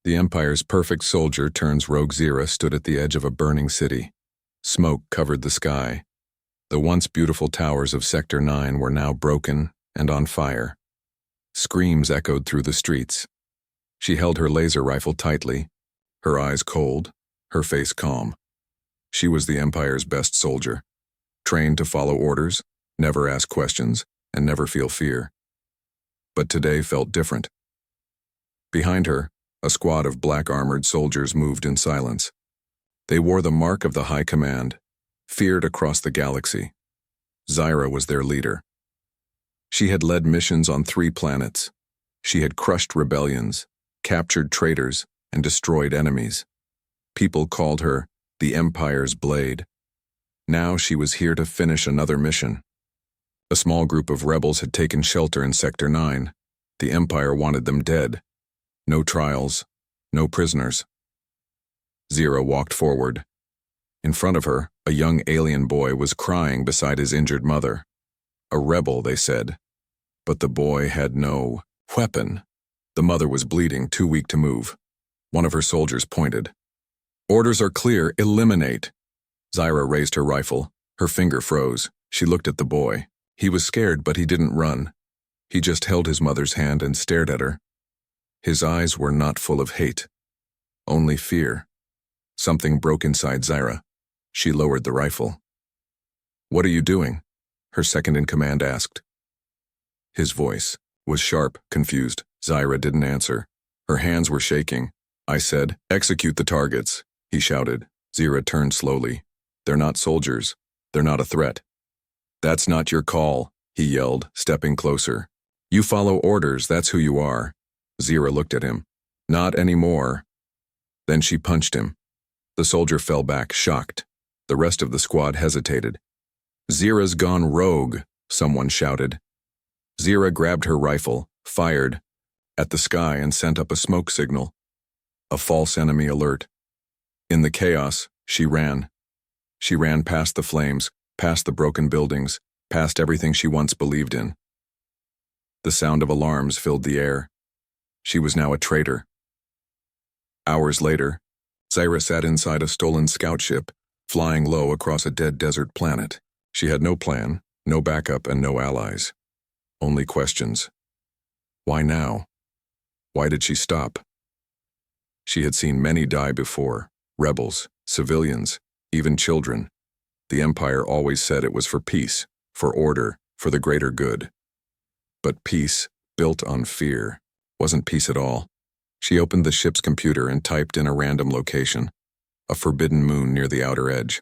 The Empire's perfect soldier turns rogue Zira stood at the edge of a burning city. Smoke covered the sky. The once beautiful towers of Sector 9 were now broken and on fire. Screams echoed through the streets. She held her laser rifle tightly, her eyes cold, her face calm. She was the Empire's best soldier, trained to follow orders, never ask questions, and never feel fear. But today felt different. Behind her, a squad of black-armored soldiers moved in silence. They wore the mark of the High Command, feared across the galaxy. Zira was their leader. She had led missions on 3 planets. She had crushed rebellions, captured traitors, and destroyed enemies. People called her the Empire's Blade. Now she was here to finish another mission. A small group of rebels had taken shelter in Sector 9. The Empire wanted them dead. No trials, no prisoners. Zira walked forward. In front of her, a young alien boy was crying beside his injured mother. A rebel, they said. But the boy had no weapon. The mother was bleeding, too weak to move. One of her soldiers pointed. "Orders are clear, eliminate." Zira raised her rifle. Her finger froze. She looked at the boy. He was scared, but he didn't run. He just held his mother's hand and stared at her. His eyes were not full of hate, only fear. Something broke inside Zira. She lowered the rifle. "What are you doing?" her second-in-command asked. His voice was sharp, confused. Zira didn't answer. Her hands were shaking. "I said, execute the targets," he shouted. Zira turned slowly. "They're not soldiers. They're not a threat." "That's not your call," he yelled, stepping closer. "You follow orders, that's who you are." Zira looked at him. "Not anymore." Then she punched him. The soldier fell back, shocked. The rest of the squad hesitated. "Zira's gone rogue," someone shouted. Zira grabbed her rifle, fired at the sky and sent up a smoke signal. A false enemy alert. In the chaos, she ran. She ran past the flames, past the broken buildings, past everything she once believed in. The sound of alarms filled the air. She was now a traitor. Hours later, Zira sat inside a stolen scout ship, flying low across a dead desert planet. She had no plan, no backup, and no allies. Only questions. Why now? Why did she stop? She had seen many die before, rebels, civilians, even children. The Empire always said it was for peace, for order, for the greater good. But peace, built on fear, wasn't peace at all. She opened the ship's computer and typed in a random location, a forbidden moon near the outer edge.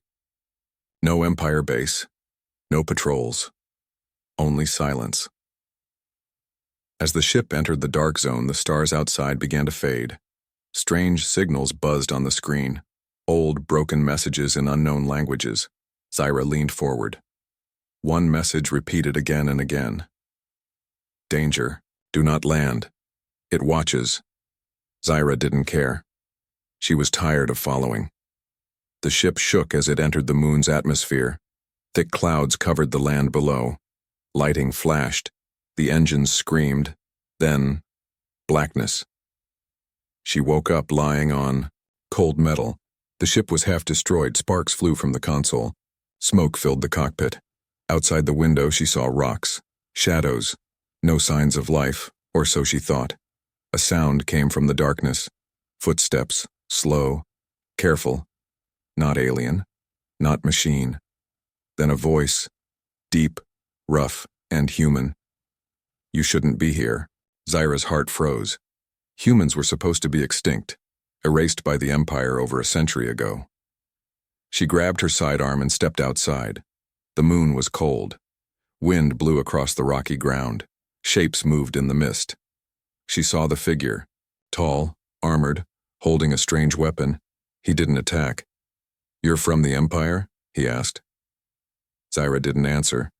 No Empire base, no patrols, only silence. As the ship entered the dark zone, the stars outside began to fade. Strange signals buzzed on the screen, old, broken messages in unknown languages. Zira leaned forward. One message repeated again and again. "Danger, do not land. It watches." Zira didn't care. She was tired of following. The ship shook as it entered the moon's atmosphere. Thick clouds covered the land below. Lighting flashed. The engines screamed. Then, blackness. She woke up lying on cold metal. The ship was half destroyed. Sparks flew from the console. Smoke filled the cockpit. Outside the window, she saw rocks, shadows, no signs of life, or so she thought. A sound came from the darkness. Footsteps, slow, careful. Not alien, not machine. Then a voice, deep, rough, and human. "You shouldn't be here." Zira's heart froze. Humans were supposed to be extinct, erased by the Empire over a century ago. She grabbed her sidearm and stepped outside. The moon was cold. Wind blew across the rocky ground. Shapes moved in the mist. She saw the figure, tall, armored, holding a strange weapon. He didn't attack. "You're from the Empire?" he asked. Zira didn't answer.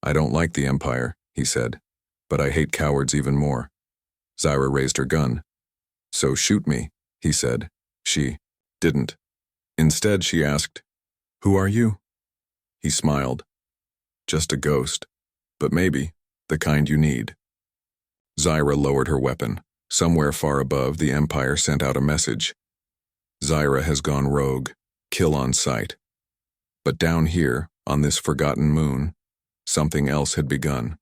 "I don't like the Empire," he said, "but I hate cowards even more." Zira raised her gun. "So shoot me," he said. She didn't. Instead, she asked, "Who are you?" He smiled. "Just a ghost, but maybe the kind you need." Zira lowered her weapon. Somewhere far above, the Empire sent out a message. Zyra has gone rogue. Kill on sight. But down here, on this forgotten moon, something else had begun.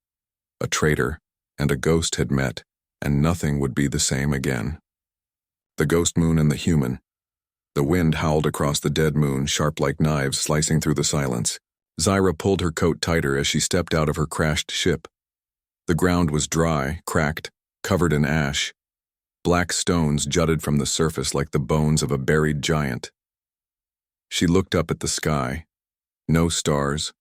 A traitor and a ghost had met, and nothing would be the same again. The ghost moon and the human. The wind howled across the dead moon, sharp like knives slicing through the silence. Zyra pulled her coat tighter as she stepped out of her crashed ship. The ground was dry, cracked, covered in ash. Black stones jutted from the surface like the bones of a buried giant. She looked up at the sky. No stars.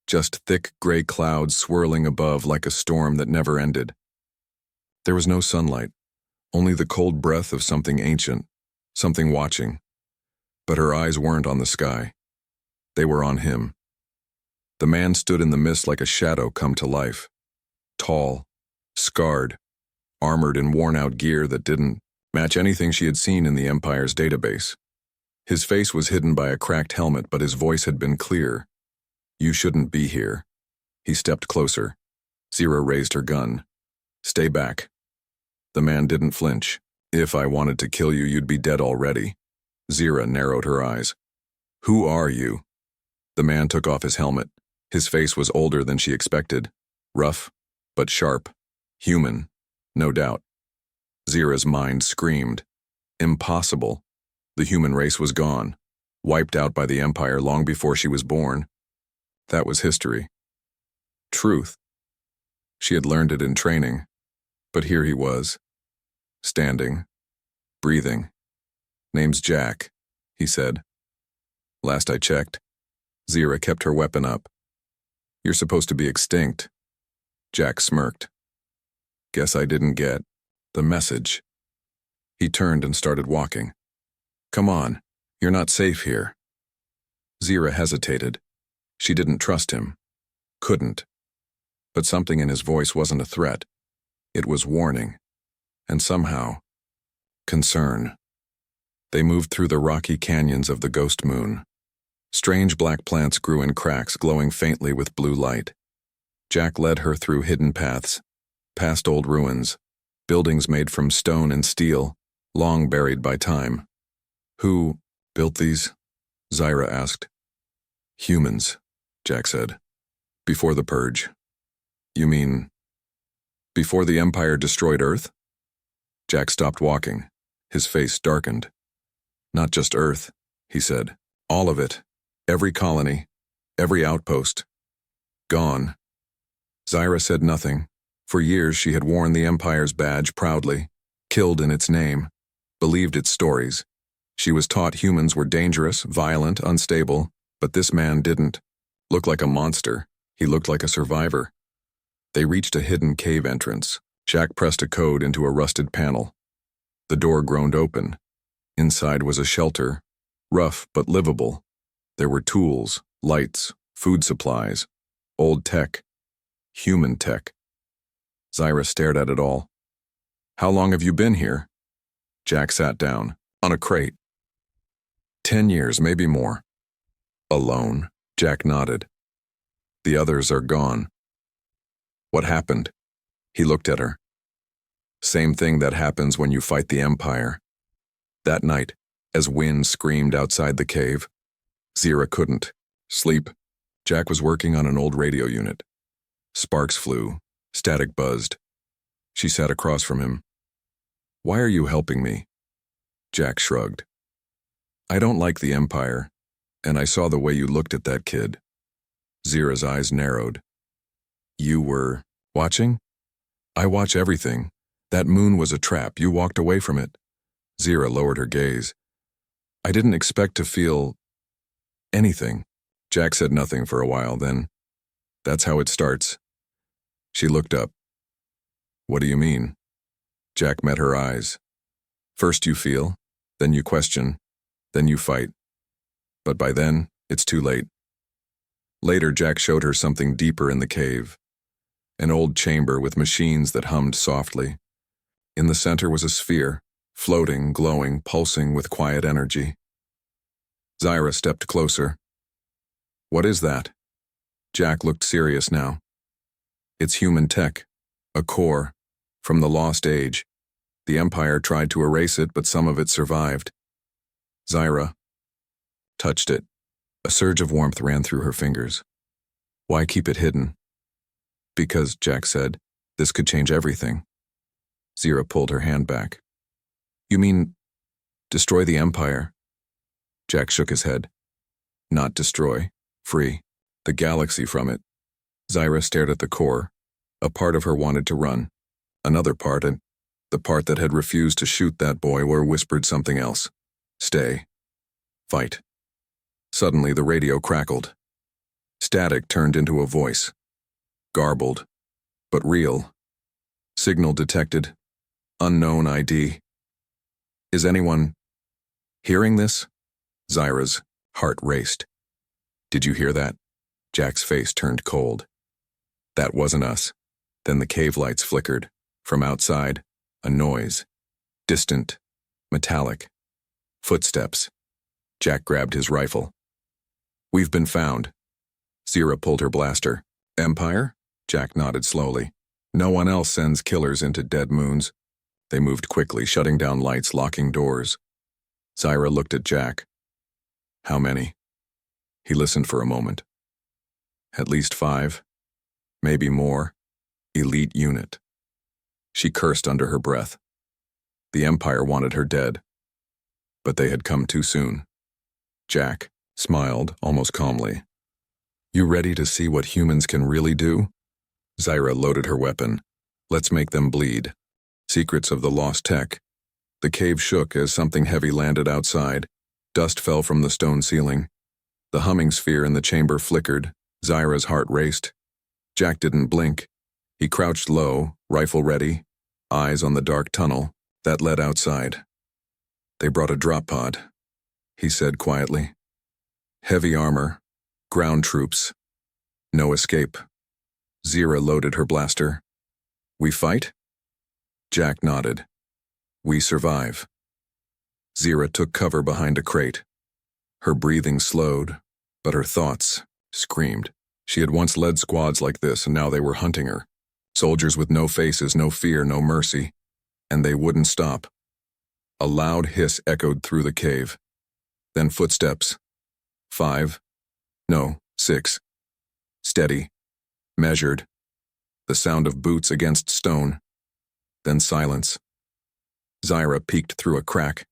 Just thick gray clouds swirling above like a storm that never ended. There was no sunlight, only the cold breath of something ancient, something watching. But her eyes weren't on the sky. They were on him. The man stood in the mist like a shadow come to life. Tall, scarred, armored in worn-out gear that didn't match anything she had seen in the Empire's database. His face was hidden by a cracked helmet, but his voice had been clear. "You shouldn't be here." He stepped closer. Zyra raised her gun. "Stay back." The man didn't flinch. "If I wanted to kill you, you'd be dead already." Zyra narrowed her eyes. "Who are you?" The man took off his helmet. His face was older than she expected. Rough, but sharp. Human, no doubt. Zyra's mind screamed. Impossible. The human race was gone, wiped out by the Empire long before she was born. That was history. Truth. She had learned it in training, but here he was, standing, breathing. "Name's Jack," he said. "Last I checked." Zyra kept her weapon up. "You're supposed to be extinct." Jack smirked. "Guess I didn't get the message." He turned and started walking. "Come on, you're not safe here." Zyra hesitated. She didn't trust him. Couldn't. But something in his voice wasn't a threat. It was warning. And somehow, concern. They moved through the rocky canyons of the ghost moon. Strange black plants grew in cracks, glowing faintly with blue light. Jack led her through hidden paths, past old ruins, buildings made from stone and steel, long buried by time. "Who built these?" Zyra asked. "Humans," Jack said. "Before the purge." "You mean, before the Empire destroyed Earth?" Jack stopped walking. His face darkened. "Not just Earth," he said. "All of it. Every colony. Every outpost. Gone." Zyra said nothing. For years she had worn the Empire's badge proudly, killed in its name, believed its stories. She was taught humans were dangerous, violent, unstable, but this man didn't. Look like a monster. He looked like a survivor. They reached a hidden cave entrance. Jack pressed a code into a rusted panel. The door groaned open. Inside was a shelter, rough but livable. There were tools, lights, food supplies, old tech, human tech. Zyra stared at it all. "How long have you been here?" Jack sat down, on a crate. 10 years, maybe more." "Alone?" Jack nodded. "The others are gone." "What happened?" He looked at her. "Same thing that happens when you fight the Empire." That night, as wind screamed outside the cave, Zyra couldn't sleep. Jack was working on an old radio unit. Sparks flew, static buzzed. She sat across from him. "Why are you helping me?" Jack shrugged. "I don't like the Empire, and I saw the way you looked at that kid." Zyra's eyes narrowed. "You were watching?" "I watch everything. That moon was a trap. You walked away from it." Zyra lowered her gaze. "I didn't expect to feel anything." Jack said nothing for a while, then, "That's how it starts." She looked up. "What do you mean?" Jack met her eyes. "First you feel, then you question, then you fight. But by then, it's too late." Later, Jack showed her something deeper in the cave. An old chamber with machines that hummed softly. In the center was a sphere, floating, glowing, pulsing with quiet energy. Zyra stepped closer. "What is that?" Jack looked serious now. "It's human tech, a core, from the lost age. The Empire tried to erase it, but some of it survived. Zyra touched it. A surge of warmth ran through her fingers. Why keep it hidden? Because, Jack said, this could change everything. Zyra pulled her hand back. You mean, destroy the Empire? Jack shook his head. Not destroy, free. The galaxy from it. Zyra stared at the core. A part of her wanted to run. Another part, and the part that had refused to shoot that boy, or whispered something else. Stay. Fight. Suddenly the radio crackled. Static turned into a voice. Garbled, but real. Signal detected. Unknown ID. Is anyone hearing this? Zyra's heart raced. Did you hear that? Jack's face turned cold. That wasn't us. Then the cave lights flickered. From outside, a noise. Distant. Metallic. Footsteps. Jack grabbed his rifle. We've been found. Zyra pulled her blaster. Empire? Jack nodded slowly. No one else sends killers into dead moons. They moved quickly, shutting down lights, locking doors. Zyra looked at Jack. How many? He listened for a moment. At least 5. Maybe more. Elite unit. She cursed under her breath. The Empire wanted her dead. But they had come too soon. Jack smiled, almost calmly. You ready to see what humans can really do? Zyra loaded her weapon. Let's make them bleed. Secrets of the lost tech. The cave shook as something heavy landed outside. Dust fell from the stone ceiling. The humming sphere in the chamber flickered. Zyra's heart raced. Jack didn't blink. He crouched low, rifle ready, eyes on the dark tunnel that led outside. They brought a drop pod, he said quietly. Heavy armor, ground troops, no escape. Zyra loaded her blaster. We fight? Jack nodded. We survive. Zyra took cover behind a crate. Her breathing slowed, but her thoughts screamed. She had once led squads like this, and now they were hunting her. Soldiers with no faces, no fear, no mercy. And they wouldn't stop. A loud hiss echoed through the cave. Then footsteps. 5. No, 6. Steady. Measured. The sound of boots against stone. Then silence. Zyra peeked through a crack.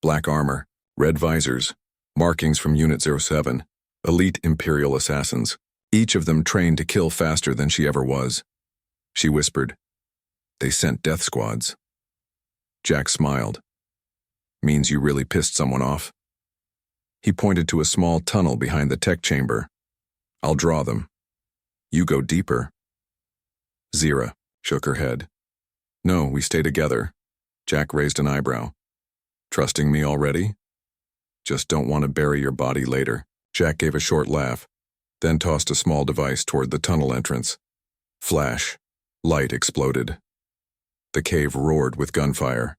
Black armor, red visors, markings from Unit 07. Elite Imperial assassins. Each of them trained to kill faster than she ever was. She whispered. They sent death squads. Jack smiled. Means you really pissed someone off? He pointed to a small tunnel behind the tech chamber. I'll draw them. You go deeper. Zyra shook her head. No, we stay together. Jack raised an eyebrow. Trusting me already? Just don't want to bury your body later. Jack gave a short laugh, then tossed a small device toward the tunnel entrance. Flash. Light exploded. The cave roared with gunfire.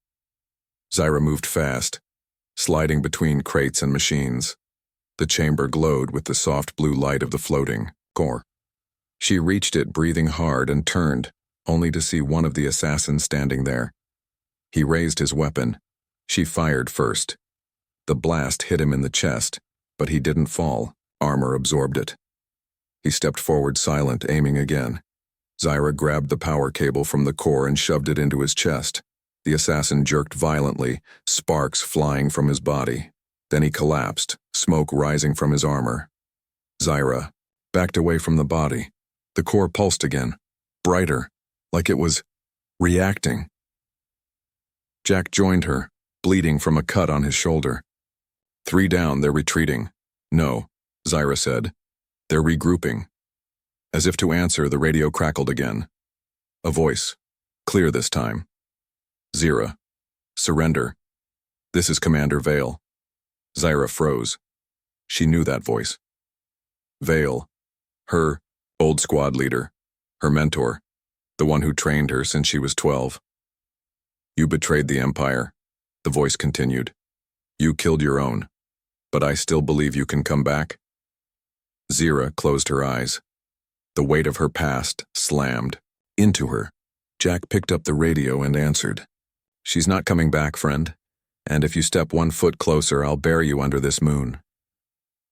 Zyra moved fast, sliding between crates and machines. The chamber glowed with the soft blue light of the floating core. She reached it, breathing hard, and turned, only to see one of the assassins standing there. He raised his weapon. She fired first. The blast hit him in the chest, but he didn't fall. Armor absorbed it. He stepped forward silent, aiming again. Zyra grabbed the power cable from the core and shoved it into his chest. The assassin jerked violently, sparks flying from his body. Then he collapsed, smoke rising from his armor. Zyra backed away from the body. The core pulsed again, brighter, like it was reacting. Jack joined her, bleeding from a cut on his shoulder. 3 down, they're retreating. No, Zyra said. They're regrouping. As if to answer, the radio crackled again. A voice, clear this time. Zyra, surrender. This is Commander Vale. Zyra froze. She knew that voice. Vale, her old squad leader, her mentor, the one who trained her since she was 12. You betrayed the Empire, the voice continued. You killed your own, but I still believe you can come back. Zyra closed her eyes. The weight of her past slammed into her. Jack picked up the radio and answered. She's not coming back, friend. And if you step 1 foot closer, I'll bury you under this moon.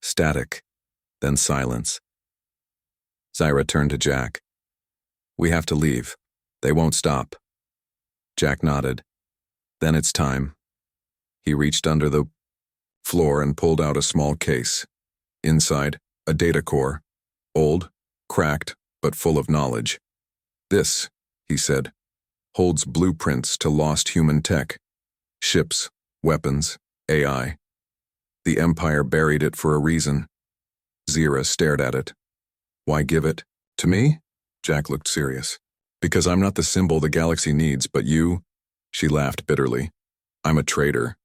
Static, then silence. Zyra turned to Jack. We have to leave. They won't stop. Jack nodded. Then it's time. He reached under the floor and pulled out a small case. Inside, a data core. Old, cracked, but full of knowledge. This, he said, holds blueprints to lost human tech. Ships, weapons, AI. The Empire buried it for a reason. Zyra stared at it. Why give it? To me? Jack looked serious. Because I'm not the symbol the galaxy needs, but you. She laughed bitterly. I'm a traitor.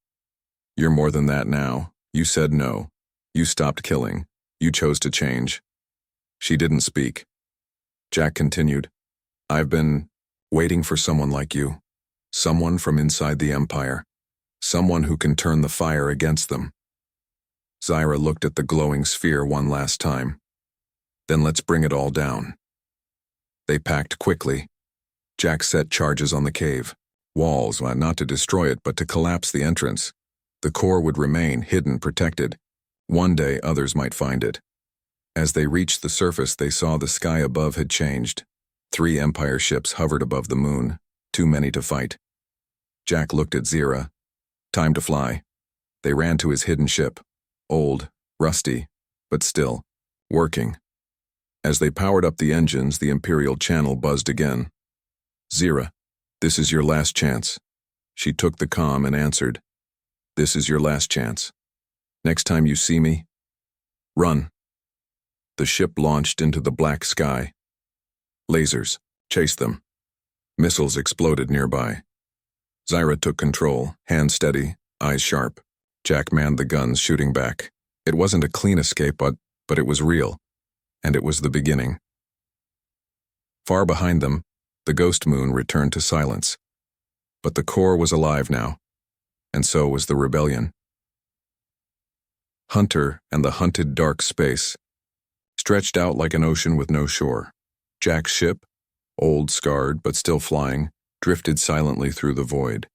You're more than that now. You said no. You stopped killing. You chose to change. She didn't speak. Jack continued. I've been waiting for someone like you. Someone from inside the Empire. Someone who can turn the fire against them. Zyra looked at the glowing sphere one last time. Then let's bring it all down. They packed quickly. Jack set charges on the cave. Walls, not to destroy it, but to collapse the entrance. The core would remain hidden, protected. One day others might find it. As they reached the surface, they saw the sky above had changed. 3 Empire ships hovered above the moon, too many to fight. Jack looked at Zyra. Time to fly. They ran to his hidden ship. Old, rusty, but still, working. As they powered up the engines, the Imperial channel buzzed again. Zyra, this is your last chance. She took the comm and answered. This is your last chance. Next time you see me, run. The ship launched into the black sky. Lasers, chase them. Missiles exploded nearby. Zyra took control, hands steady, eyes sharp. Jack manned the guns, shooting back. It wasn't a clean escape, but it was real. And it was the beginning. Far behind them, the ghost moon returned to silence. But the core was alive now, and so was the rebellion. Hunter and the hunted dark space stretched out like an ocean with no shore. Jack's ship, old, scarred, but still flying, drifted silently through the void.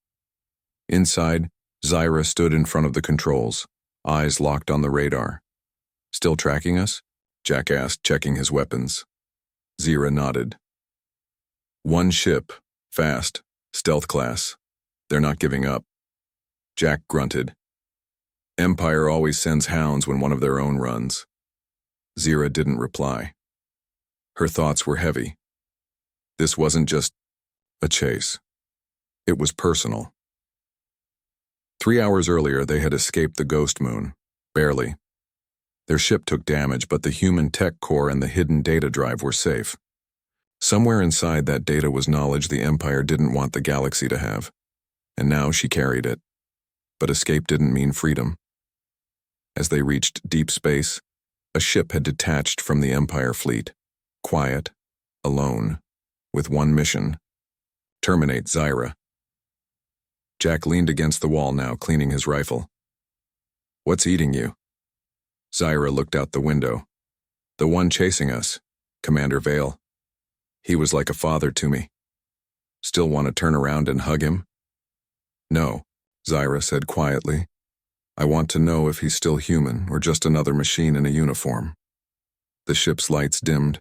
Inside, Zyra stood in front of the controls, eyes locked on the radar. Still tracking us? Jack asked, checking his weapons. Zyra nodded. One ship, fast, stealth class. They're not giving up. Jack grunted. Empire always sends hounds when one of their own runs. Zyra didn't reply. Her thoughts were heavy. This wasn't just a chase. It was personal. 3 hours earlier, they had escaped the ghost moon. Barely. Their ship took damage, but the human tech core and the hidden data drive were safe. Somewhere inside that data was knowledge the Empire didn't want the galaxy to have. And now she carried it. But escape didn't mean freedom. As they reached deep space, a ship had detached from the Empire fleet. Quiet, alone, with one mission. Terminate Zyra. Jack leaned against the wall now, cleaning his rifle. What's eating you? Zyra looked out the window. The one chasing us, Commander Vale. He was like a father to me. Still want to turn around and hug him? No, Zyra said quietly. I want to know if he's still human or just another machine in a uniform. The ship's lights dimmed.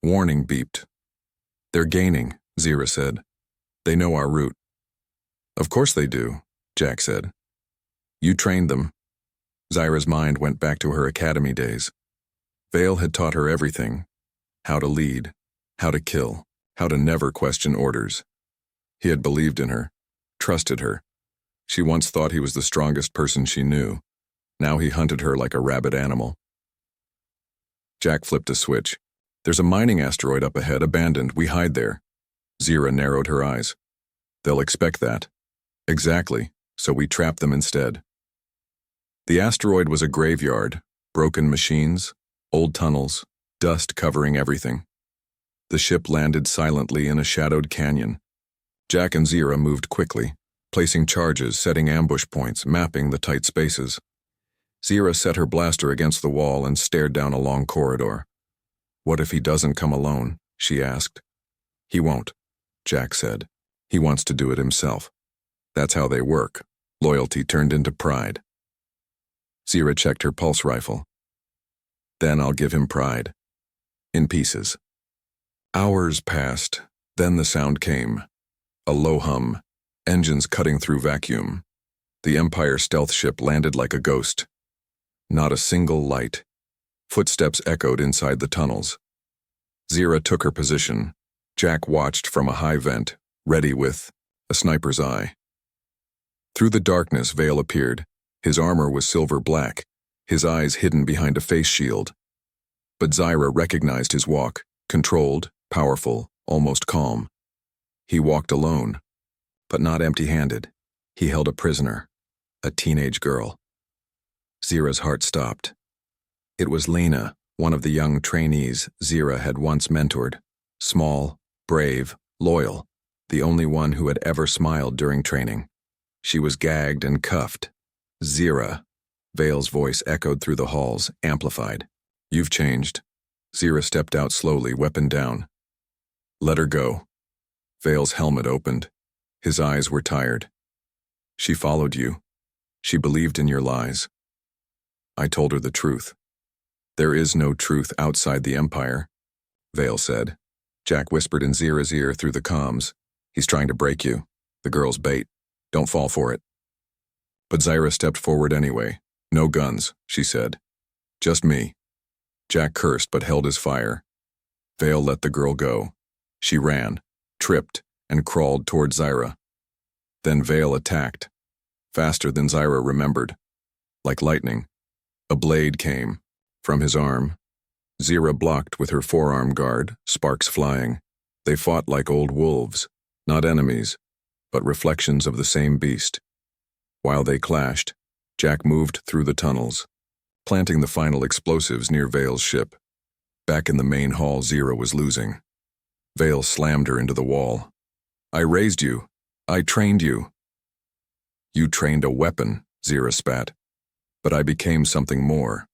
Warning beeped. They're gaining, Zyra said. They know our route. Of course they do, Jack said. You trained them. Zyra's mind went back to her academy days. Vale had taught her everything. How to lead, how to kill, how to never question orders. He had believed in her, trusted her. She once thought he was the strongest person she knew. Now he hunted her like a rabid animal. Jack flipped a switch. There's a mining asteroid up ahead, abandoned. We hide there. Zyra narrowed her eyes. They'll expect that. Exactly, so we trap them instead. The asteroid was a graveyard, broken machines, old tunnels, dust covering everything. The ship landed silently in a shadowed canyon. Jack and Zyra moved quickly, placing charges, setting ambush points, mapping the tight spaces. Zyra set her blaster against the wall and stared down a long corridor. What if he doesn't come alone? She asked. He won't, Jack said. He wants to do it himself. That's how they work. Loyalty turned into pride. Zira checked her pulse rifle. Then I'll give him pride. In pieces. Hours passed, then the sound came. A low hum, engines cutting through vacuum. The Empire stealth ship landed like a ghost. Not a single light. Footsteps echoed inside the tunnels. Zira took her position. Jack watched from a high vent, ready with a sniper's eye. Through the darkness, Vale appeared. His armor was silver black, his eyes hidden behind a face shield. But Zira recognized his walk, controlled, powerful, almost calm. He walked alone, but not empty-handed. He held a prisoner, a teenage girl. Zira's heart stopped. It was Lena, one of the young trainees Zira had once mentored. Small, brave, loyal, the only one who had ever smiled during training. She was gagged and cuffed. Zira. Vale's voice echoed through the halls, amplified. You've changed. Zira stepped out slowly, weapon down. Let her go. Vale's helmet opened. His eyes were tired. She followed you. She believed in your lies. I told her the truth. There is no truth outside the Empire, Vale said. Jack whispered in Zira's ear through the comms. He's trying to break you. The girl's bait. Don't fall for it. But Zira stepped forward anyway. No guns, she said. Just me. Jack cursed but held his fire. Vale let the girl go. She ran, tripped, and crawled toward Zira. Then Vale attacked. Faster than Zira remembered. Like lightning. A blade came. From his arm. Zira blocked with her forearm guard, sparks flying. They fought like old wolves. Not enemies, but reflections of the same beast. While they clashed, Jack moved through the tunnels, planting the final explosives near Vale's ship. Back in the main hall, Zira was losing. Vale slammed her into the wall. I raised you. I trained you. You trained a weapon, Zira spat. But I became something more.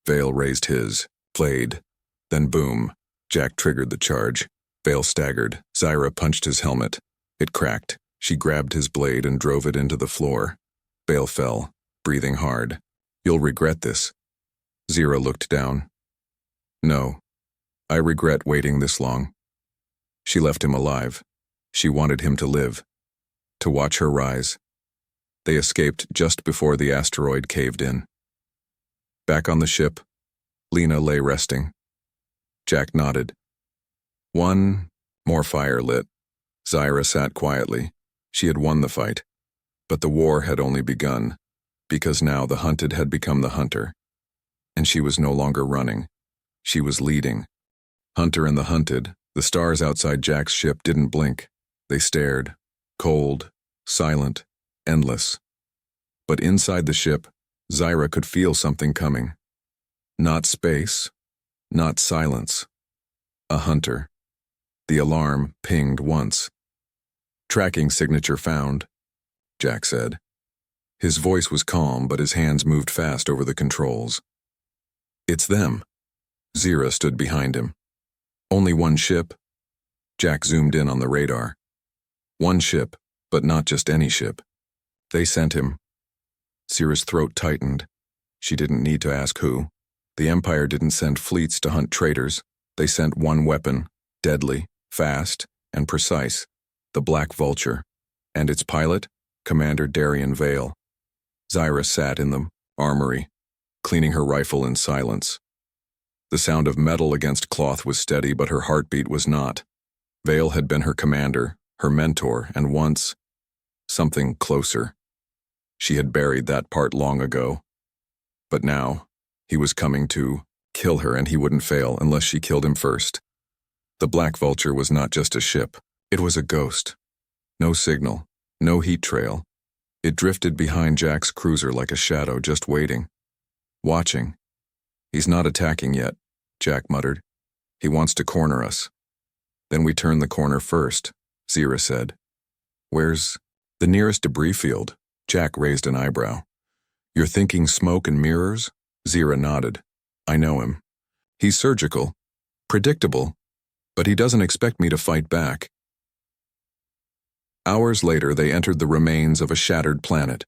Vale raised his, played. Then boom, Jack triggered the charge. Vale staggered. Zira punched his helmet. It cracked. She grabbed his blade and drove it into the floor. Vale fell, breathing hard. You'll regret this. Zira looked down. No. I regret waiting this long. She left him alive. She wanted him to live. To watch her rise. They escaped just before the asteroid caved in. Back on the ship, Lena lay resting. Jack nodded. One more fire lit. Zira sat quietly. She had won the fight. But the war had only begun, because now the hunted had become the hunter. And she was no longer running. She was leading. Hunter and the hunted, the stars outside Jack's ship didn't blink. They stared, cold, silent, endless. But inside the ship, Zira could feel something coming. Not space, not silence. A hunter. The alarm pinged once. Tracking signature found, Jack said. His voice was calm, but his hands moved fast over the controls. It's them. Zira stood behind him. Only one ship? Jack zoomed in on the radar. One ship, but not just any ship. They sent him. Zira's throat tightened. She didn't need to ask who. The Empire didn't send fleets to hunt traitors. They sent one weapon, deadly, fast, and precise. The Black Vulture. And its pilot, Commander Darian Vale. Zira sat in the armory, cleaning her rifle in silence. The sound of metal against cloth was steady, but her heartbeat was not. Vale had been her commander, her mentor, and once, something closer. She had buried that part long ago. But now, he was coming to kill her, and he wouldn't fail unless she killed him first. The Black Vulture was not just a ship. It was a ghost. No signal, no heat trail. It drifted behind Jack's cruiser like a shadow, just waiting. Watching. He's not attacking yet, Jack muttered. He wants to corner us. Then we turn the corner first, Zira said. Where's the nearest debris field? Jack raised an eyebrow. You're thinking smoke and mirrors? Zira nodded. I know him. He's surgical, predictable, but he doesn't expect me to fight back. Hours later, they entered the remains of a shattered planet.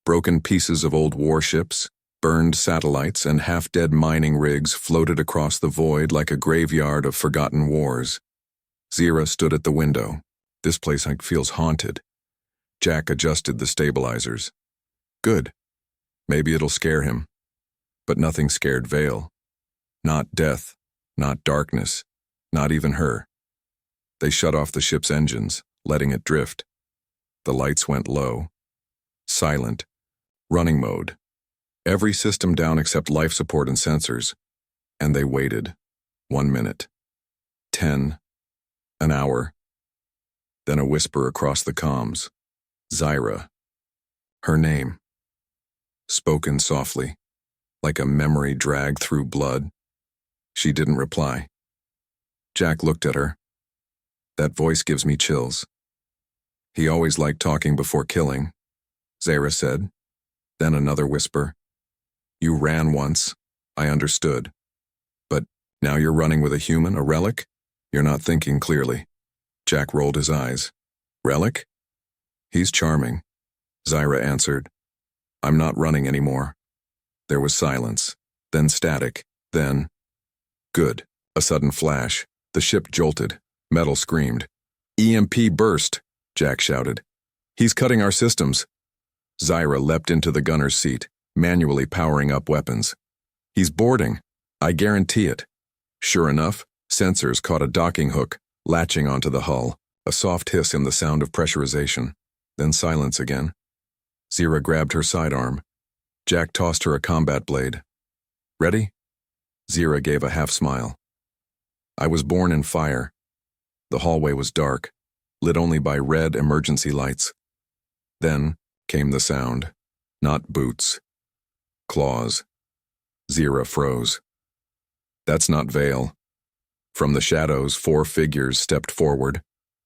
Broken pieces of old warships, burned satellites, and half-dead mining rigs floated across the void like a graveyard of forgotten wars. Zira stood at the window. This place feels haunted. Jack adjusted the stabilizers. Good. Maybe it'll scare him. But nothing scared Vale. Not death, not darkness, not even her. They shut off the ship's engines, letting it drift. The lights went low. Silent. Running mode. Every system down except life support and sensors. And they waited. 1 minute. 10. An hour. Then a whisper across the comms. Zira. Her name. Spoken softly, like a memory dragged through blood. She didn't reply. Jack looked at her. That voice gives me chills. He always liked talking before killing, Zira said. Then another whisper. You ran once. I understood. But now you're running with a human, a relic? You're not thinking clearly. Jack rolled his eyes. Relic? He's charming, Zira answered. I'm not running anymore. There was silence, then static, then... Good. A sudden flash. The ship jolted. Metal screamed. EMP burst, Jack shouted. He's cutting our systems. Zira leapt into the gunner's seat, manually powering up weapons. He's boarding. I guarantee it. Sure enough, sensors caught a docking hook, latching onto the hull, a soft hiss and the sound of pressurization. Then silence again. Zira grabbed her sidearm. Jack tossed her a combat blade. Ready? Zira gave a half smile. I was born in fire. The hallway was dark, lit only by red emergency lights. Then came the sound. Not boots. Claws. Zira froze. That's not Vale. From the shadows, 4 figures stepped forward,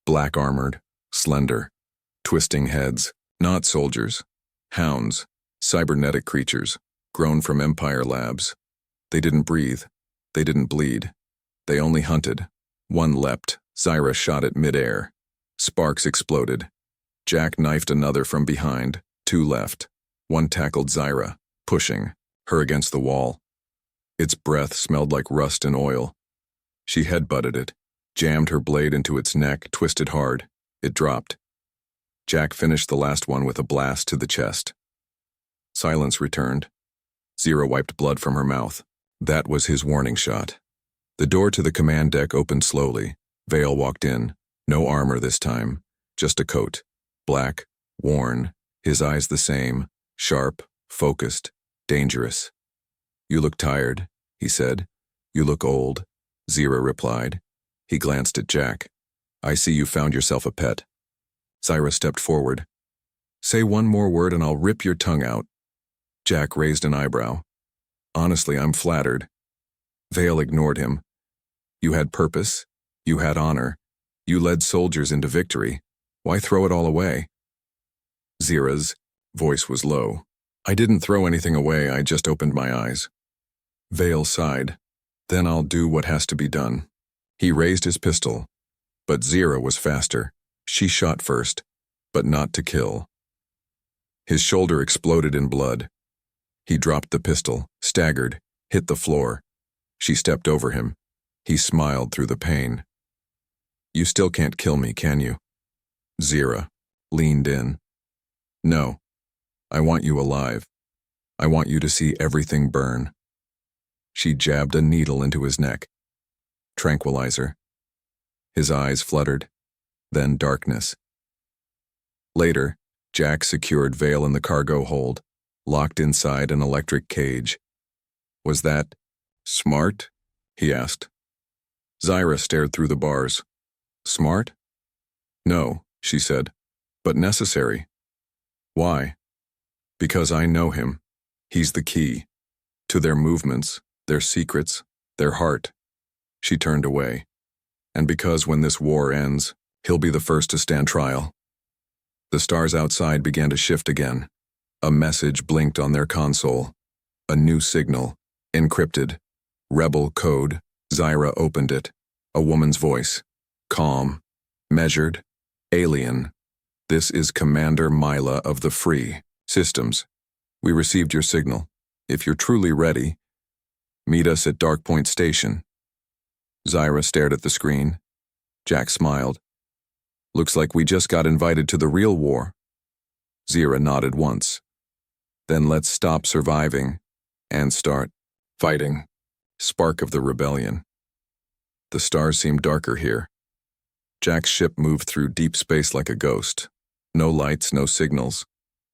black-armored, slender, twisting heads, not soldiers, hounds, cybernetic creatures, grown from Empire labs. They didn't breathe. They didn't bleed. They only hunted. One leapt. Zira shot it midair. Sparks exploded. Jack knifed another from behind. 2 left. One tackled Zira, pushing her against the wall. Its breath smelled like rust and oil. She headbutted it, jammed her blade into its neck, twisted hard. It dropped. Jack finished the last one with a blast to the chest. Silence returned. Zira wiped blood from her mouth. That was his warning shot. The door to the command deck opened slowly. Vale walked in. No armor this time. Just a coat. Black, worn, his eyes the same, sharp, focused, dangerous. You look tired, he said. You look old, Zira replied. He glanced at Jack. I see you found yourself a pet. Zira stepped forward. Say one more word and I'll rip your tongue out. Jack raised an eyebrow. Honestly, I'm flattered. Vale ignored him. You had purpose. You had honor. You led soldiers into victory. Why throw it all away? Zira's voice was low. I didn't throw anything away, I just opened my eyes. Vale sighed. Then I'll do what has to be done. He raised his pistol. But Zira was faster. She shot first, but not to kill. His shoulder exploded in blood. He dropped the pistol, staggered, hit the floor. She stepped over him. He smiled through the pain. You still can't kill me, can you? Zira leaned in. No. I want you alive. I want you to see everything burn. She jabbed a needle into his neck. Tranquilizer. His eyes fluttered. Then darkness. Later, Jack secured Vale in the cargo hold, locked inside an electric cage. Was that smart? He asked. Zira stared through the bars. Smart? No, she said, but necessary. Why? Because I know him. He's the key. To their movements, their secrets, their heart. She turned away. And because when this war ends, he'll be the first to stand trial. The stars outside began to shift again. A message blinked on their console. A new signal, encrypted. Rebel code. Zira opened it. A woman's voice. Calm. Measured. Alien. This is Commander Mila of the Free Systems. We received your signal. If you're truly ready, meet us at Dark Point Station. Zyra stared at the screen. Jack smiled. Looks like we just got invited to the real war. Zyra nodded once. Then let's stop surviving and start fighting. Spark of the rebellion. The stars seemed darker here. Jack's ship moved through deep space like a ghost. No lights, no signals.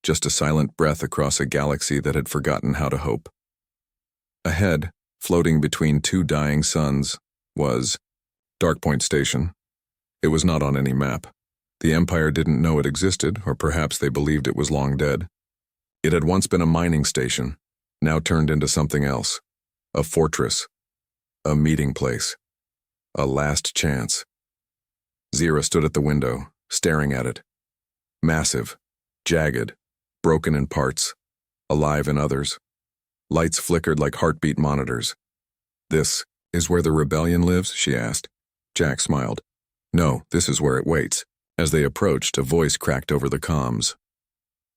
Just a silent breath across a galaxy that had forgotten how to hope. Ahead, floating between two dying suns, was Dark Point Station. It was not on any map. The Empire didn't know it existed, or perhaps they believed it was long dead. It had once been a mining station, now turned into something else. A fortress. A meeting place. A last chance. Zyra stood at the window, staring at it. Massive, jagged, broken in parts, alive in others. Lights flickered like heartbeat monitors. This is where the rebellion lives? She asked. Jack smiled. No, this is where it waits. As they approached, a voice cracked over the comms.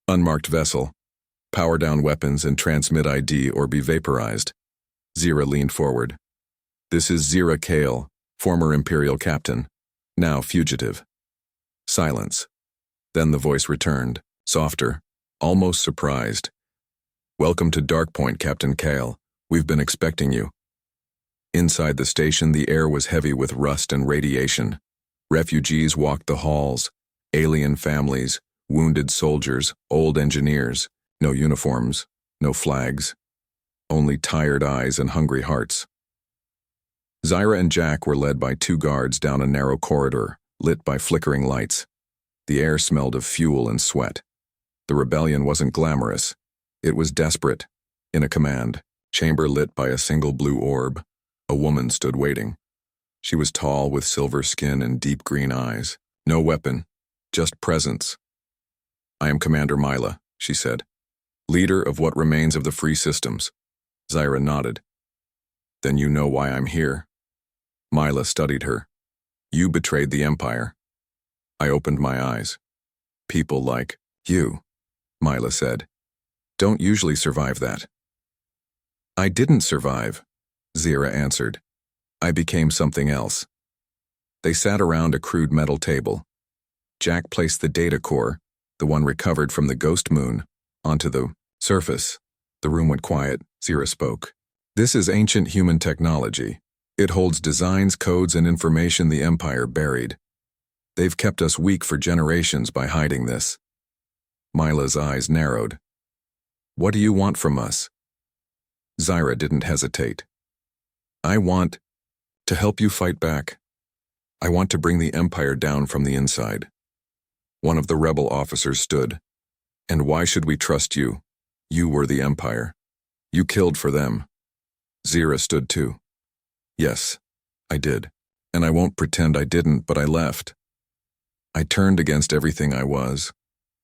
Unmarked vessel. Power down weapons and transmit ID or be vaporized. Zyra leaned forward. This is Zyra Kale, former Imperial captain, now fugitive. Silence. Then the voice returned, softer, almost surprised. Welcome to Dark Point, Captain Kale. We've been expecting you. Inside the station, the air was heavy with rust and radiation. Refugees walked the halls, alien families, wounded soldiers, old engineers, no uniforms, no flags, only tired eyes and hungry hearts. Zyra and Jack were led by two guards down a narrow corridor, lit by flickering lights. The air smelled of fuel and sweat. The rebellion wasn't glamorous. It was desperate. In a command chamber lit by a single blue orb, a woman stood waiting. She was tall with silver skin and deep green eyes. No weapon, just presence. I am Commander Mila, she said. Leader of what remains of the Free Systems. Zyra nodded. Then you know why I'm here. Mila studied her. You betrayed the Empire. I opened my eyes. People like you, Mila said, don't usually survive that. I didn't survive, Zyra answered. I became something else. They sat around a crude metal table. Jack placed the data core, the one recovered from the ghost moon, onto the surface. The room went quiet. Zyra spoke. This is ancient human technology. It holds designs, codes, and information the Empire buried. They've kept us weak for generations by hiding this. Mila's eyes narrowed. What do you want from us? Zyra didn't hesitate. I want to help you fight back. I want to bring the Empire down from the inside. One of the rebel officers stood. And why should we trust you? You were the Empire. You killed for them. Zyra stood too. Yes, I did. And I won't pretend I didn't, but I left. I turned against everything I was.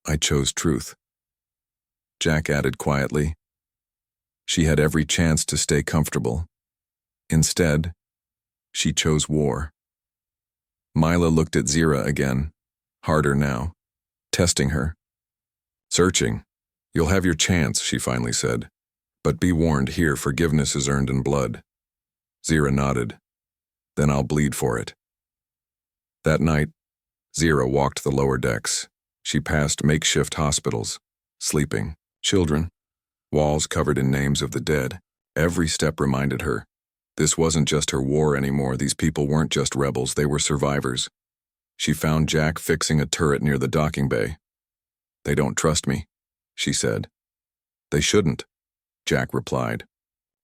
I chose truth. Jack added quietly. She had every chance to stay comfortable. Instead, she chose war. Mila looked at Zyra again, harder now, testing her. Searching. You'll have your chance, she finally said. But be warned, here forgiveness is earned in blood. Zyra nodded. Then I'll bleed for it. That night, Zyra walked the lower decks. She passed makeshift hospitals, sleeping, children, walls covered in names of the dead. Every step reminded her. This wasn't just her war anymore. These people weren't just rebels, they were survivors. She found Jack fixing a turret near the docking bay. They don't trust me, she said. They shouldn't, Jack replied.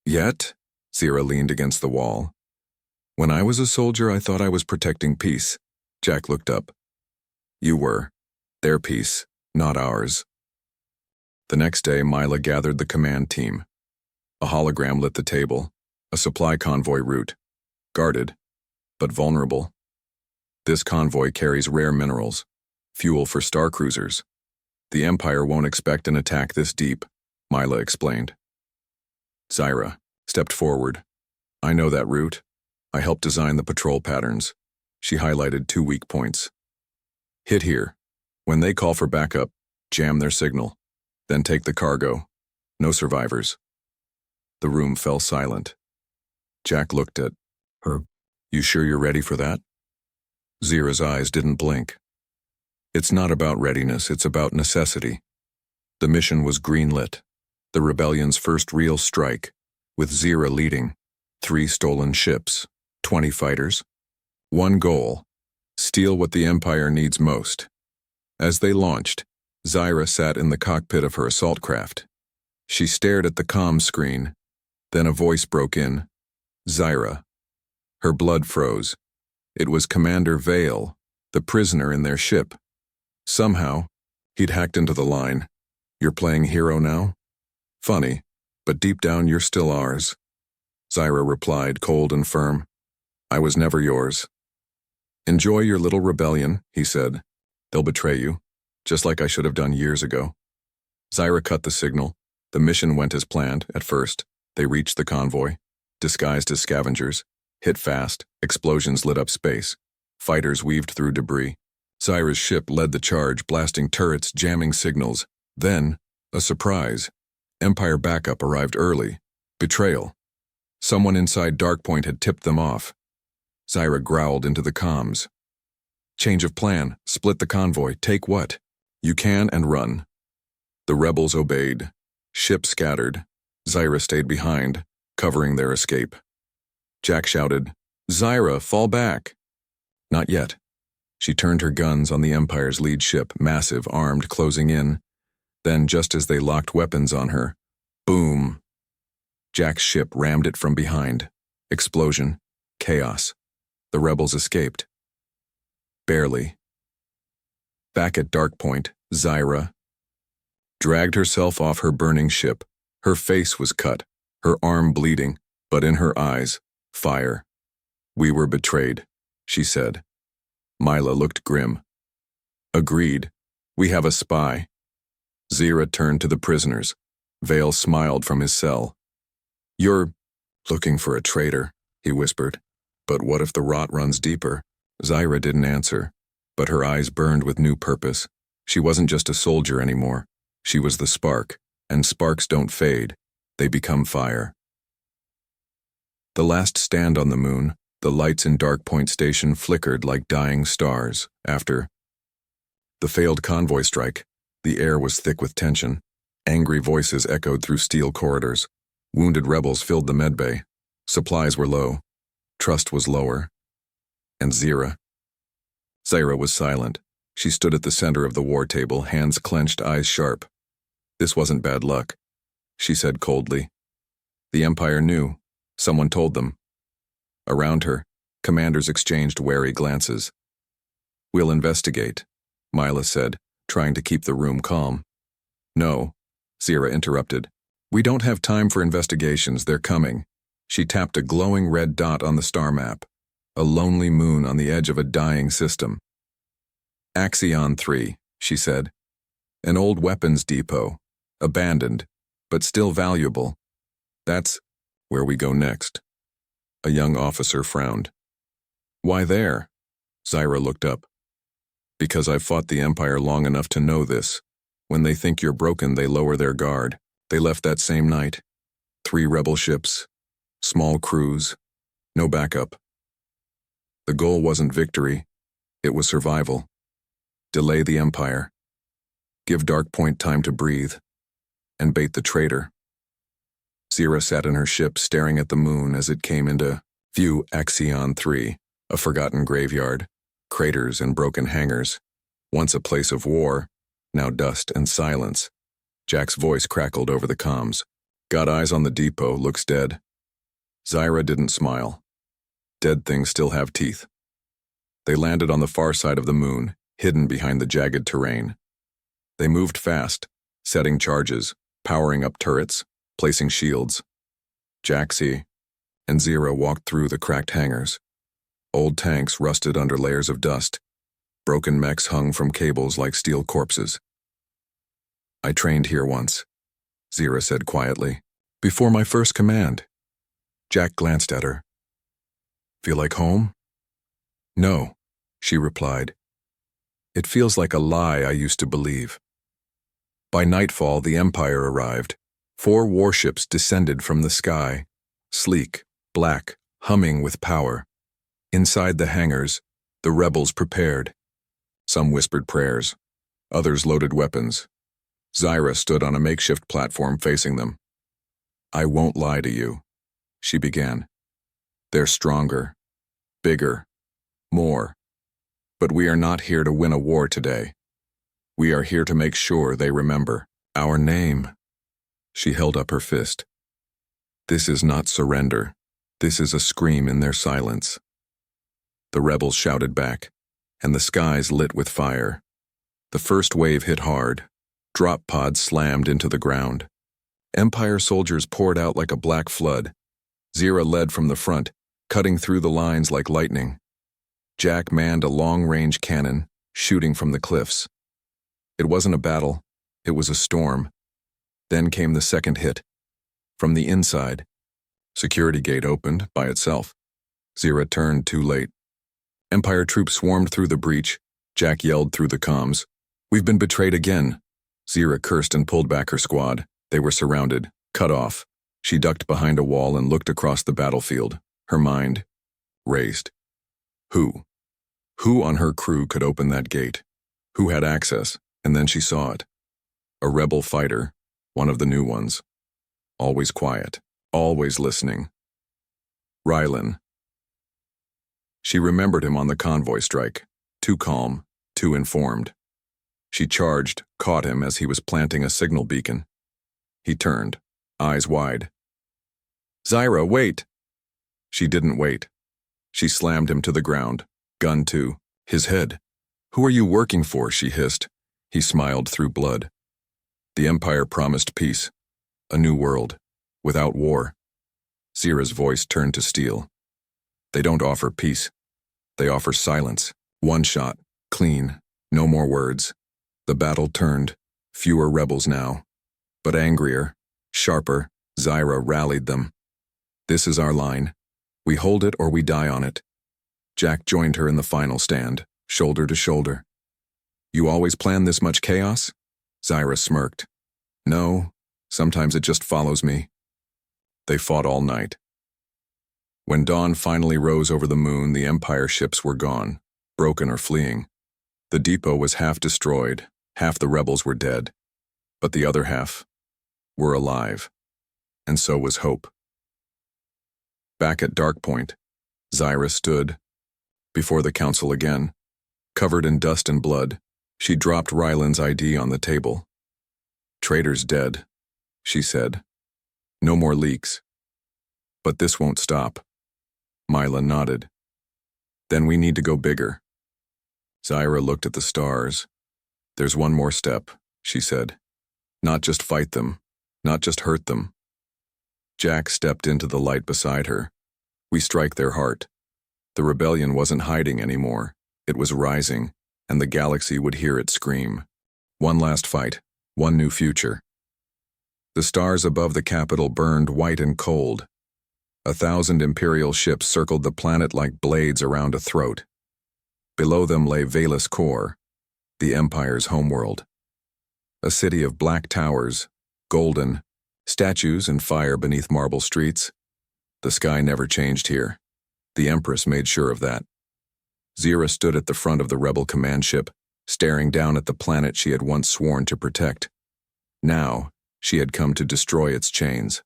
Yet, Zyra leaned against the wall. When I was a soldier, I thought I was protecting peace. Jack looked up. You were. Their peace, not ours. The next day, Mila gathered the command team. A hologram lit the table, a supply convoy route, guarded, but vulnerable. This convoy carries rare minerals, fuel for star cruisers. The Empire won't expect an attack this deep, Mila explained. Zyra stepped forward. I know that route. I helped design the patrol patterns. She highlighted 2 weak points. Hit here. When they call for backup, jam their signal. Then take the cargo. No survivors. The room fell silent. Jack looked at her. You sure you're ready for that? Zira's eyes didn't blink. It's not about readiness, it's about necessity. The mission was greenlit. The rebellion's first real strike, with Zira leading. 3 stolen ships, 20 fighters. One goal: steal what the Empire needs most. As they launched, Zira sat in the cockpit of her assault craft. She stared at the comm screen. Then a voice broke in. Zira. Her blood froze. It was Commander Vale, the prisoner in their ship. Somehow, he'd hacked into the line. You're playing hero now? Funny, but deep down you're still ours. Zira replied, cold and firm. I was never yours. Enjoy your little rebellion, he said. They'll betray you, just like I should have done years ago. Zira cut the signal. The mission went as planned at first. They reached the convoy, disguised as scavengers, hit fast, explosions lit up space. Fighters weaved through debris. Zira's ship led the charge, blasting turrets, jamming signals. Then, a surprise. Empire backup arrived early. Betrayal. Someone inside Darkpoint had tipped them off. Zira growled into the comms. Change of plan. Split the convoy. Take what you can and run. The rebels obeyed. Ship scattered. Zira stayed behind, covering their escape. Jack shouted, Zira, fall back. Not yet. She turned her guns on the Empire's lead ship, massive, armed, closing in. Then, just as they locked weapons on her, boom! Jack's ship rammed it from behind. Explosion. Chaos. The rebels escaped. Barely. Back at Darkpoint, Zira dragged herself off her burning ship. Her face was cut, her arm bleeding, but in her eyes, fire. We were betrayed, she said. Mila looked grim. Agreed. We have a spy. Zira turned to the prisoners. Vale smiled from his cell. You're looking for a traitor, he whispered. But what if the rot runs deeper? Zira didn't answer, but her eyes burned with new purpose. She wasn't just a soldier anymore. She was the spark, and sparks don't fade. They become fire. The last stand on the moon, the lights in Darkpoint Station flickered like dying stars. After the failed convoy strike, the air was thick with tension. Angry voices echoed through steel corridors. Wounded rebels filled the medbay. Supplies were low. Trust was lower. And Zira was silent. She stood at the center of the war table, hands clenched, eyes sharp. This wasn't bad luck, she said coldly. The Empire knew. Someone told them. Around her, commanders exchanged wary glances. We'll investigate, Mila said, trying to keep the room calm. No, Zira interrupted. We don't have time for investigations, they're coming. She tapped a glowing red dot on the star map, a lonely moon on the edge of a dying system. Axion 3, she said. An old weapons depot, abandoned, but still valuable. That's where we go next. A young officer frowned. Why there? Zira looked up. Because I've fought the Empire long enough to know this. When they think you're broken, they lower their guard. They left that same night. 3 rebel ships, small crews, no backup. The goal wasn't victory, it was survival. Delay the Empire. Give Darkpoint time to breathe. And bait the traitor. Zira sat in her ship staring at the moon as it came into view. Axion 3, a forgotten graveyard, craters and broken hangars. Once a place of war, now dust and silence. Jack's voice crackled over the comms. Got eyes on the depot, looks dead. Zira didn't smile. Dead things still have teeth. They landed on the far side of the moon, hidden behind the jagged terrain. They moved fast, setting charges, powering up turrets, placing shields. Jaxie and Zira walked through the cracked hangars. Old tanks rusted under layers of dust. Broken mechs hung from cables like steel corpses. I trained here once, Zira said quietly, before my first command. Jack glanced at her. Feel like home? No, she replied. It feels like a lie I used to believe. By nightfall, the Empire arrived. 4 warships descended from the sky, sleek, black, humming with power. Inside the hangars, the rebels prepared. Some whispered prayers. Others loaded weapons. Zyra stood on a makeshift platform facing them. "I won't lie to you," she began. "They're stronger, bigger, more. But we are not here to win a war today. We are here to make sure they remember our name." She held up her fist. "This is not surrender. This is a scream in their silence." The rebels shouted back, and the skies lit with fire. The first wave hit hard. Drop pods slammed into the ground. Empire soldiers poured out like a black flood. Zyra led from the front, cutting through the lines like lightning. Jack manned a long-range cannon, shooting from the cliffs. It wasn't a battle, it was a storm. Then came the second hit. From the inside, security gate opened by itself. Zyra turned too late. Empire troops swarmed through the breach. Jack yelled through the comms, "We've been betrayed again." Zyra cursed and pulled back her squad. They were surrounded, cut off. She ducked behind a wall and looked across the battlefield. Her mind raced. Who? Who on her crew could open that gate? Who had access? And then she saw it. A rebel fighter, one of the new ones. Always quiet, always listening. Rylan. She remembered him on the convoy strike. Too calm, too informed. She charged, caught him as he was planting a signal beacon. He turned, eyes wide. "Zyra, wait!" She didn't wait. She slammed him to the ground, gun to his head. "Who are you working for?" she hissed. He smiled through blood. "The Empire promised peace. A new world, without war." Zyra's voice turned to steel. "They don't offer peace. They offer silence. One shot, clean, no more words." The battle turned. Fewer rebels now. But angrier, sharper, Zyra rallied them. "This is our line. We hold it or we die on it." Jack joined her in the final stand, shoulder to shoulder. "You always plan this much chaos?" Zyra smirked. "No, sometimes it just follows me." They fought all night. When dawn finally rose over the moon, the Empire ships were gone, broken or fleeing. The depot was half destroyed, half the rebels were dead, but the other half were alive, and so was hope. Back at Dark Point, Zyra stood before the council again. Covered in dust and blood, she dropped Ryland's ID on the table. "Traitor's dead," she said. "No more leaks. But this won't stop." Mila nodded. "Then we need to go bigger." Zyra looked at the stars. "There's one more step," she said. "Not just fight them, not just hurt them." Jack stepped into the light beside her. "We strike their heart." The rebellion wasn't hiding anymore. It was rising, and the galaxy would hear it scream. One last fight, one new future. The stars above the capital burned white and cold. 1,000 Imperial ships circled the planet like blades around a throat. Below them lay Valus Core, the Empire's homeworld. A city of black towers, golden, statues and fire beneath marble streets. The sky never changed here. The Empress made sure of that. Zyra stood at the front of the rebel command ship, staring down at the planet she had once sworn to protect. Now, she had come to destroy its chains.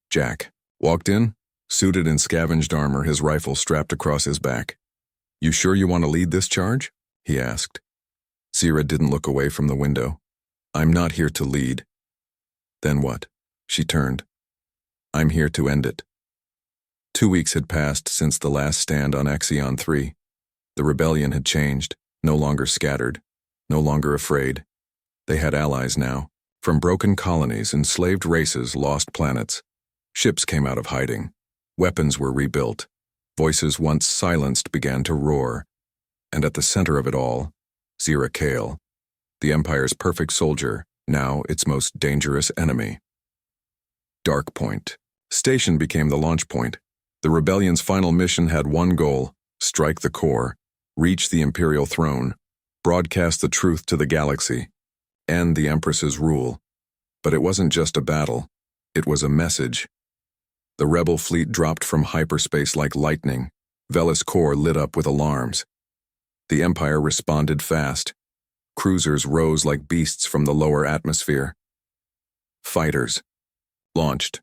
Jack walked in, suited in scavenged armor, his rifle strapped across his back. "You sure you want to lead this charge?" he asked. Zyra didn't look away from the window. "I'm not here to lead." "Then what?" She turned. "I'm here to end it." 2 weeks had passed since the last stand on Axion 3. The rebellion had changed, no longer scattered, no longer afraid. They had allies now, from broken colonies, enslaved races, lost planets. Ships came out of hiding. Weapons were rebuilt. Voices once silenced began to roar. And at the center of it all, Zyra Kale, the Empire's perfect soldier, now its most dangerous enemy. Dark Point. Station became the launch point. The rebellion's final mission had one goal: strike the core, reach the Imperial throne, broadcast the truth to the galaxy, end the Empress's rule. But it wasn't just a battle, it was a message. The rebel fleet dropped from hyperspace like lightning. Velis core lit up with alarms. The Empire responded fast. Cruisers rose like beasts from the lower atmosphere. Fighters launched.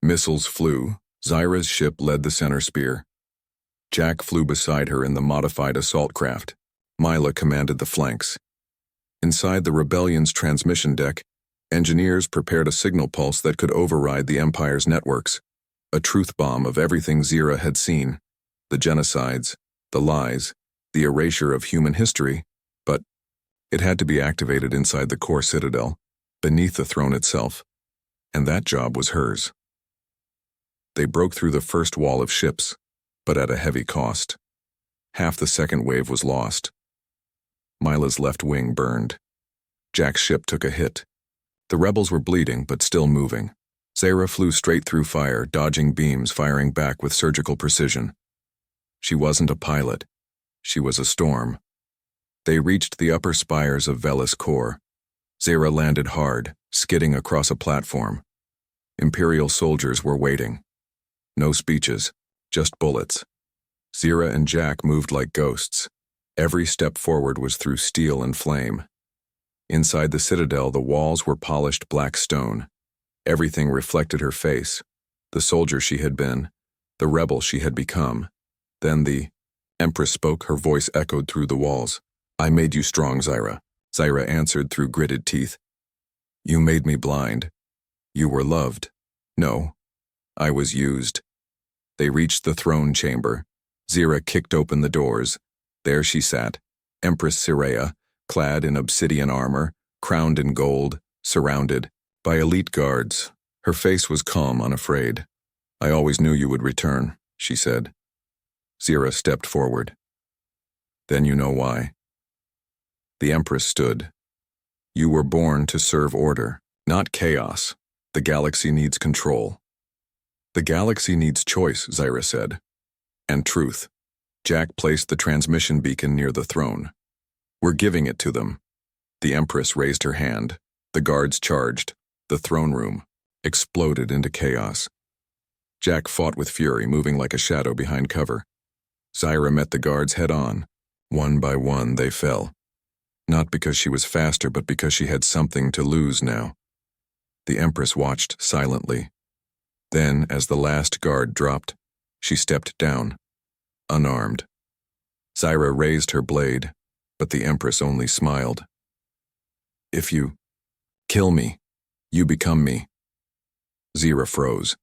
Missiles flew. Zyra's ship led the center spear. Jack flew beside her in the modified assault craft. Mila commanded the flanks. Inside the Rebellion's transmission deck, engineers prepared a signal pulse that could override the Empire's networks. A truth bomb of everything Zyra had seen. The genocides, the lies, the erasure of human history, but it had to be activated inside the core citadel, beneath the throne itself, and that job was hers. They broke through the first wall of ships, but at a heavy cost. Half the second wave was lost. Mila's left wing burned. Jack's ship took a hit. The rebels were bleeding, but still moving. Zyra flew straight through fire, dodging beams, firing back with surgical precision. She wasn't a pilot. She was a storm. They reached the upper spires of Velis core. Zyra landed hard, skidding across a platform. Imperial soldiers were waiting. No speeches, just bullets. Zyra and Jack moved like ghosts. Every step forward was through steel and flame. Inside the citadel, the walls were polished black stone. Everything reflected her face, the soldier she had been, the rebel she had become. Then the Empress spoke, her voice echoed through the walls. "I made you strong, Zyra." Zyra answered through gritted teeth. "You made me blind. You were loved." "No, I was used." They reached the throne chamber. Zyra kicked open the doors. There she sat, Empress Cyrea, clad in obsidian armor, crowned in gold, surrounded by elite guards. Her face was calm, unafraid. "I always knew you would return," she said. Zyra stepped forward. "Then you know why." The Empress stood. "You were born to serve order, not chaos. The galaxy needs control." "The galaxy needs choice," Zyra said. "And truth." Jack placed the transmission beacon near the throne. "We're giving it to them." The Empress raised her hand. The guards charged. The throne room exploded into chaos. Jack fought with fury, moving like a shadow behind cover. Zyra met the guards head-on. One by one, they fell. Not because she was faster, but because she had something to lose now. The Empress watched silently. Then, as the last guard dropped, she stepped down, unarmed. Zyra raised her blade, but the Empress only smiled. "If you kill me, you become me." Zyra froze.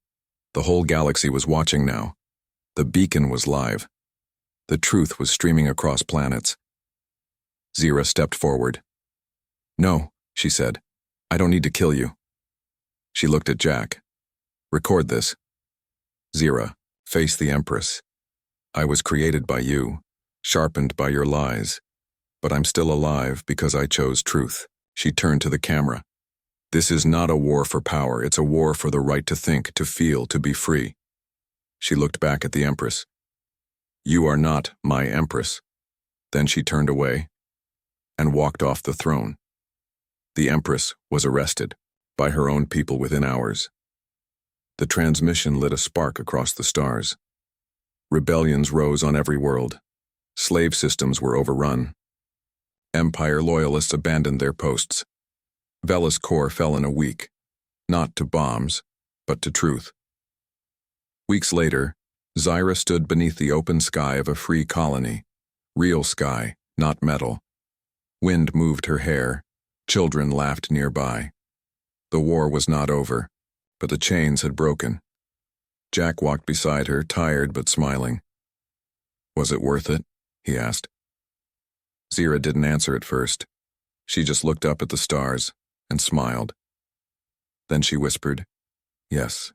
The whole galaxy was watching now. The beacon was live. The truth was streaming across planets. Zyra stepped forward. "No," she said. "I don't need to kill you." She looked at Jack. "Record this." Zyra, face the Empress. "I was created by you, sharpened by your lies, but I'm still alive because I chose truth." She turned to the camera. "This is not a war for power, it's a war for the right to think, to feel, to be free." She looked back at the Empress. "You are not my Empress." Then she turned away and walked off the throne. The Empress was arrested by her own people within hours. The transmission lit a spark across the stars. Rebellions rose on every world. Slave systems were overrun. Empire loyalists abandoned their posts. Velis core fell in a week, not to bombs, but to truth. Weeks later, Zyra stood beneath the open sky of a free colony. Real sky, not metal. Wind moved her hair. Children laughed nearby. The war was not over, but the chains had broken. Jack walked beside her, tired but smiling. "Was it worth it?" he asked. Zyra didn't answer at first. She just looked up at the stars and smiled. Then she whispered, "Yes,